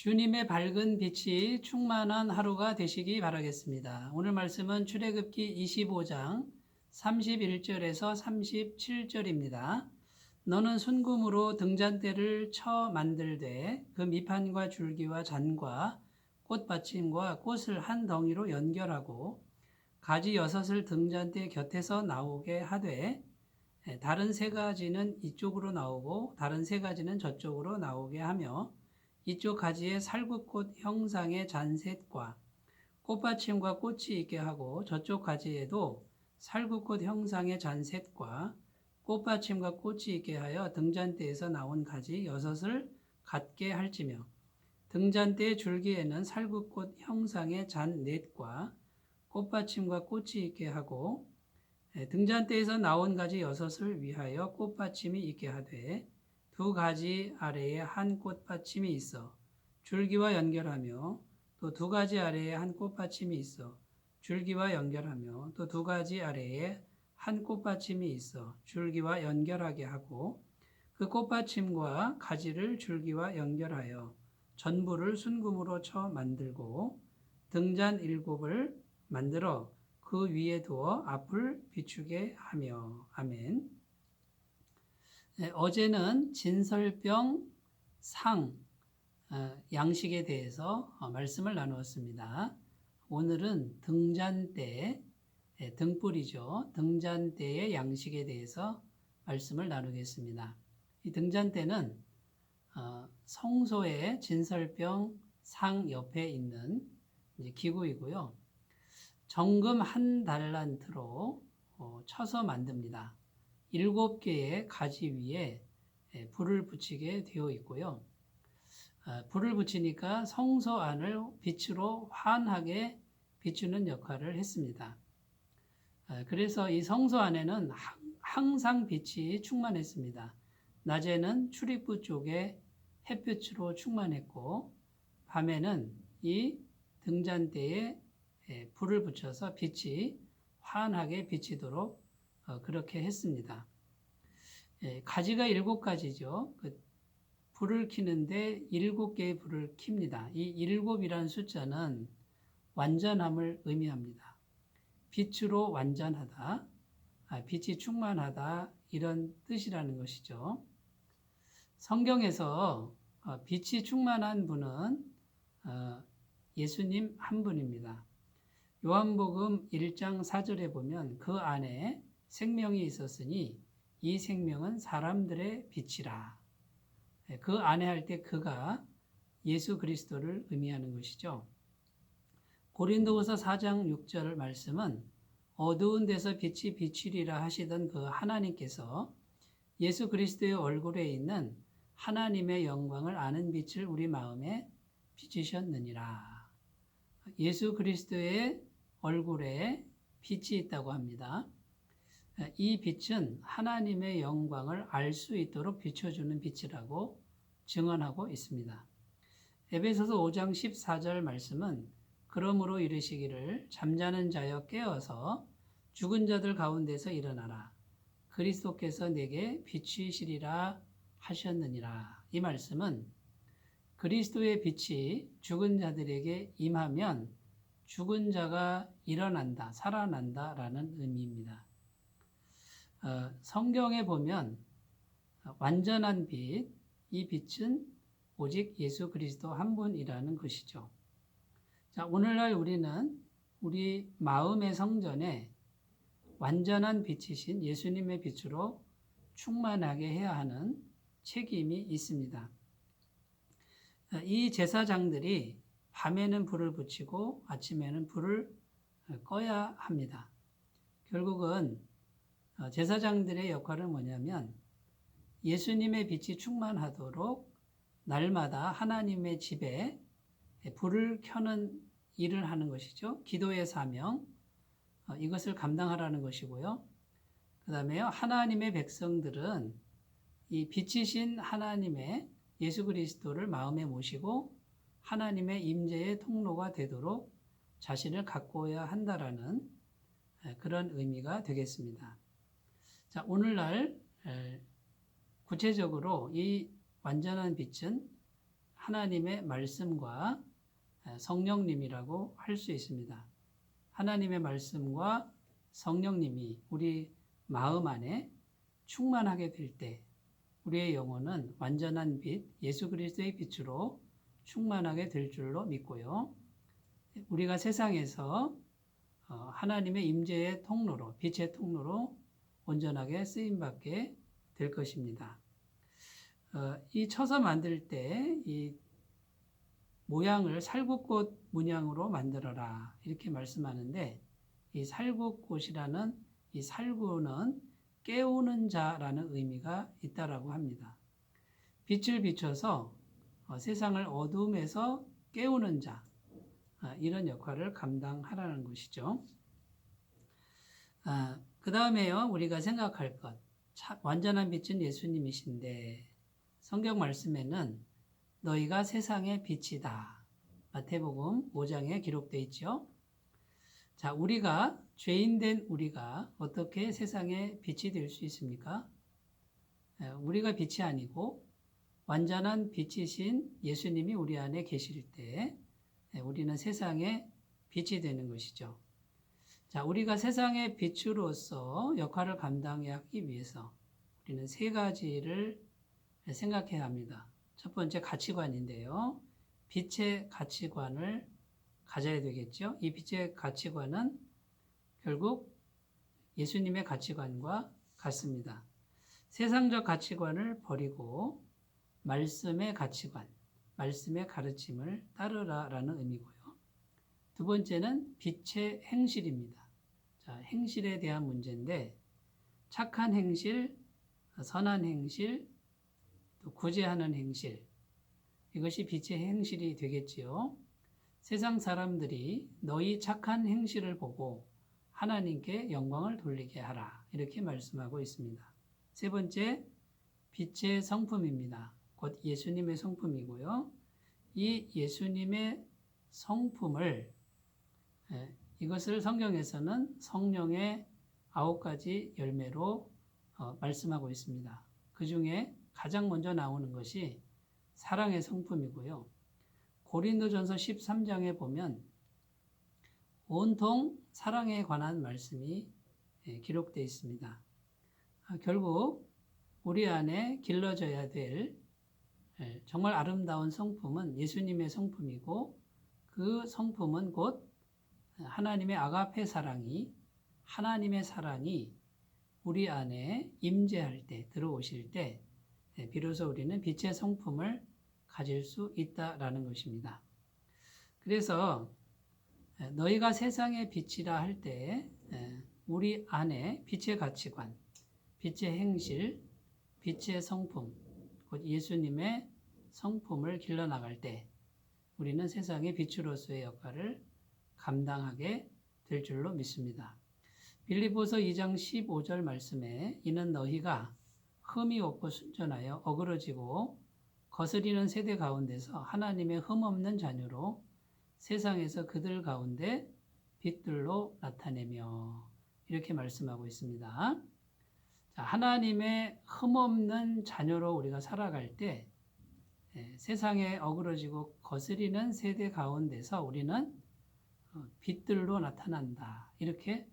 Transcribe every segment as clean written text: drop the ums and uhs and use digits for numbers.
주님의 밝은 빛이 충만한 하루가 되시기 바라겠습니다. 오늘 말씀은 출애굽기 25장 31절에서 37절입니다. 너는 순금으로 등잔대를 쳐 만들되 그 밑판과 줄기와 잔과 꽃받침과 꽃을 한 덩이로 연결하고 가지 6을 등잔대 곁에서 나오게 하되 다른 3가지는 이쪽으로 나오고 다른 3가지는 저쪽으로 나오게 하며 이쪽 가지에 살구꽃 형상의 잔셋과 꽃받침과 꽃이 있게 하고 저쪽 가지에도 살구꽃 형상의 잔셋과 꽃받침과 꽃이 있게 하여 등잔대에서 나온 가지 6을 갖게 할지며 등잔대의 줄기에는 살구꽃 형상의 잔넷과 꽃받침과 꽃이 있게 하고 등잔대에서 나온 가지 6을 위하여 꽃받침이 있게 하되 2가지 아래에 한 꽃받침이 있어 줄기와 연결하며 또 2가지 아래에 한 꽃받침이 있어 줄기와 연결하며 또 2가지 아래에 한 꽃받침이 있어 줄기와 연결하게 하고 그 꽃받침과 가지를 줄기와 연결하여 전부를 순금으로 쳐 만들고 등잔 7을 만들어 그 위에 두어 앞을 비추게 하며. 아멘. 어제는 진설병 상 양식에 대해서 말씀을 나누었습니다. 오늘은 등잔대, 등불이죠. 등잔대의 양식에 대해서 말씀을 나누겠습니다. 이 등잔대는 성소의 진설병 상 옆에 있는 기구이고요. 정금 1달란트로 쳐서 만듭니다. 7개의 가지 위에 불을 붙이게 되어 있고요. 불을 붙이니까 성소 안을 빛으로 환하게 비추는 역할을 했습니다. 그래서 이 성소 안에는 항상 빛이 충만했습니다. 낮에는 출입구 쪽에 햇빛으로 충만했고 밤에는 이 등잔대에 불을 붙여서 빛이 환하게 비치도록 그렇게 했습니다. 가지가 7가지죠. 불을 켜는데 7개의 불을 켭니다. 이 7이라는 숫자는 완전함을 의미합니다. 빛으로 완전하다, 빛이 충만하다 이런 뜻이라는 것이죠. 성경에서 빛이 충만한 분은 예수님 한 분입니다. 요한복음 1장 4절에 보면 그 안에 생명이 있었으니 이 생명은 사람들의 빛이라. 그 안에 할 때 그가 예수 그리스도를 의미하는 것이죠. 고린도후서 4장 6절 말씀은 어두운 데서 빛이 비추리라 하시던 그 하나님께서 예수 그리스도의 얼굴에 있는 하나님의 영광을 아는 빛을 우리 마음에 비추셨느니라. 예수 그리스도의 얼굴에 빛이 있다고 합니다. 이 빛은 하나님의 영광을 알 수 있도록 비춰주는 빛이라고 증언하고 있습니다. 에베소서 5장 14절 말씀은 그러므로 이르시기를 잠자는 자여 깨어서 죽은 자들 가운데서 일어나라. 그리스도께서 내게 비추시리라 하셨느니라. 이 말씀은 그리스도의 빛이 죽은 자들에게 임하면 죽은 자가 일어난다, 살아난다 라는 의미입니다. 성경에 보면 완전한 빛, 이 빛은 오직 예수 그리스도 한 분이라는 것이죠. 자, 오늘날 우리는 우리 마음의 성전에 완전한 빛이신 예수님의 빛으로 충만하게 해야 하는 책임이 있습니다. 이 제사장들이 밤에는 불을 붙이고 아침에는 불을 꺼야 합니다. 결국은 제사장들의 역할은 뭐냐면 예수님의 빛이 충만하도록 날마다 하나님의 집에 불을 켜는 일을 하는 것이죠. 기도의 사명, 이것을 감당하라는 것이고요. 그 다음에 하나님의 백성들은 이 빛이신 하나님의 예수 그리스도를 마음에 모시고 하나님의 임재의 통로가 되도록 자신을 가꾸어야 한다라는 그런 의미가 되겠습니다. 자, 오늘날 구체적으로 이 완전한 빛은 하나님의 말씀과 성령님이라고 할 수 있습니다. 하나님의 말씀과 성령님이 우리 마음 안에 충만하게 될 때 우리의 영혼은 완전한 빛, 예수 그리스도의 빛으로 충만하게 될 줄로 믿고요. 우리가 세상에서 하나님의 임재의 통로로, 빛의 통로로 온전하게 쓰임받게 될 것입니다. 이 쳐서 만들 때 이 모양을 살구꽃 문양으로 만들어라 이렇게 말씀하는데, 이 살구꽃이라는 이 살구는 깨우는 자라는 의미가 있다라고 합니다. 빛을 비춰서 세상을 어둠에서 깨우는 자, 이런 역할을 감당하라는 것이죠. 그 다음에요, 우리가 생각할 것, 완전한 빛은 예수님이신데 성경 말씀에는 너희가 세상의 빛이다, 마태복음 5장에 기록되어 있죠. 자, 우리가 죄인된 우리가 어떻게 세상의 빛이 될 수 있습니까? 우리가 빛이 아니고 완전한 빛이신 예수님이 우리 안에 계실 때 우리는 세상의 빛이 되는 것이죠. 자, 우리가 세상의 빛으로서 역할을 감당하기 위해서 우리는 세 가지를 생각해야 합니다. 첫 번째 가치관인데요. 빛의 가치관을 가져야 되겠죠. 이 빛의 가치관은 결국 예수님의 가치관과 같습니다. 세상적 가치관을 버리고 말씀의 가치관, 말씀의 가르침을 따르라라는 의미고요. 두 번째는 빛의 행실입니다. 자, 행실에 대한 문제인데 착한 행실, 선한 행실, 또 구제하는 행실, 이것이 빛의 행실이 되겠지요. 세상 사람들이 너희 착한 행실을 보고 하나님께 영광을 돌리게 하라 이렇게 말씀하고 있습니다. 세 번째, 빛의 성품입니다. 곧 예수님의 성품이고요. 이 예수님의 성품을 이것을 성경에서는 성령의 9가지 열매로 말씀하고 있습니다. 그 중에 가장 먼저 나오는 것이 사랑의 성품이고요. 고린도전서 13장에 보면 온통 사랑에 관한 말씀이 기록되어 있습니다. 결국 우리 안에 길러져야 될 정말 아름다운 성품은 예수님의 성품이고, 그 성품은 곧 하나님의 아가페 사랑이, 하나님의 사랑이 우리 안에 임재할 때, 들어오실 때 비로소 우리는 빛의 성품을 가질 수 있다라는 것입니다. 그래서 너희가 세상의 빛이라 할 때 우리 안에 빛의 가치관, 빛의 행실, 빛의 성품, 곧 예수님의 성품을 길러나갈 때 우리는 세상의 빛으로서의 역할을 감당하게 될 줄로 믿습니다. 빌립보서 2장 15절 말씀에 이는 너희가 흠이 없고 순전하여 어그러지고 거스리는 세대 가운데서 하나님의 흠없는 자녀로 세상에서 그들 가운데 빛들로 나타내며, 이렇게 말씀하고 있습니다. 자, 하나님의 흠없는 자녀로 우리가 살아갈 때 세상에 어그러지고 거스리는 세대 가운데서 우리는 빛들로 나타난다, 이렇게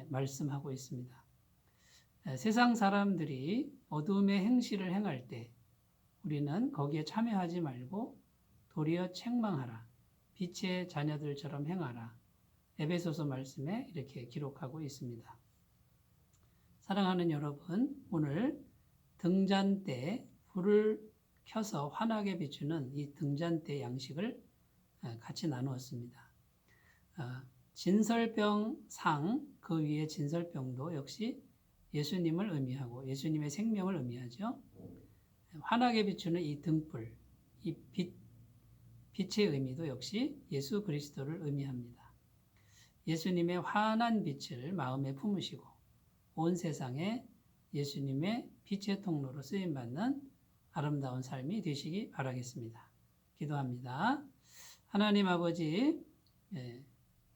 말씀하고 있습니다. 세상 사람들이 어둠의 행실을 행할 때 우리는 거기에 참여하지 말고 도리어 책망하라, 빛의 자녀들처럼 행하라, 에베소서 말씀에 이렇게 기록하고 있습니다. 사랑하는 여러분, 오늘 등잔대, 불을 켜서 환하게 비추는 이 등잔대 양식을 같이 나누었습니다. 진설병 상, 그 위에 진설병도 역시 예수님을 의미하고 예수님의 생명을 의미하죠. 환하게 비추는 이 등불, 이 빛의 의미도 역시 예수 그리스도를 의미합니다. 예수님의 환한 빛을 마음에 품으시고 온 세상에 예수님의 빛의 통로로 쓰임받는 아름다운 삶이 되시기 바라겠습니다. 기도합니다. 하나님 아버지,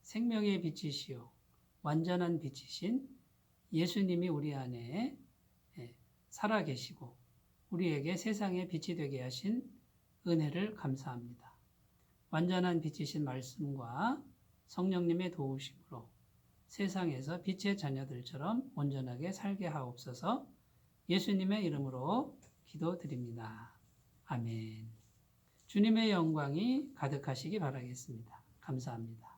생명의 빛이시요 완전한 빛이신 예수님이 우리 안에 살아계시고 우리에게 세상의 빛이 되게 하신 은혜를 감사합니다. 완전한 빛이신 말씀과 성령님의 도우심으로 세상에서 빛의 자녀들처럼 온전하게 살게 하옵소서. 예수님의 이름으로 기도드립니다. 아멘. 주님의 영광이 가득하시기 바라겠습니다. 감사합니다.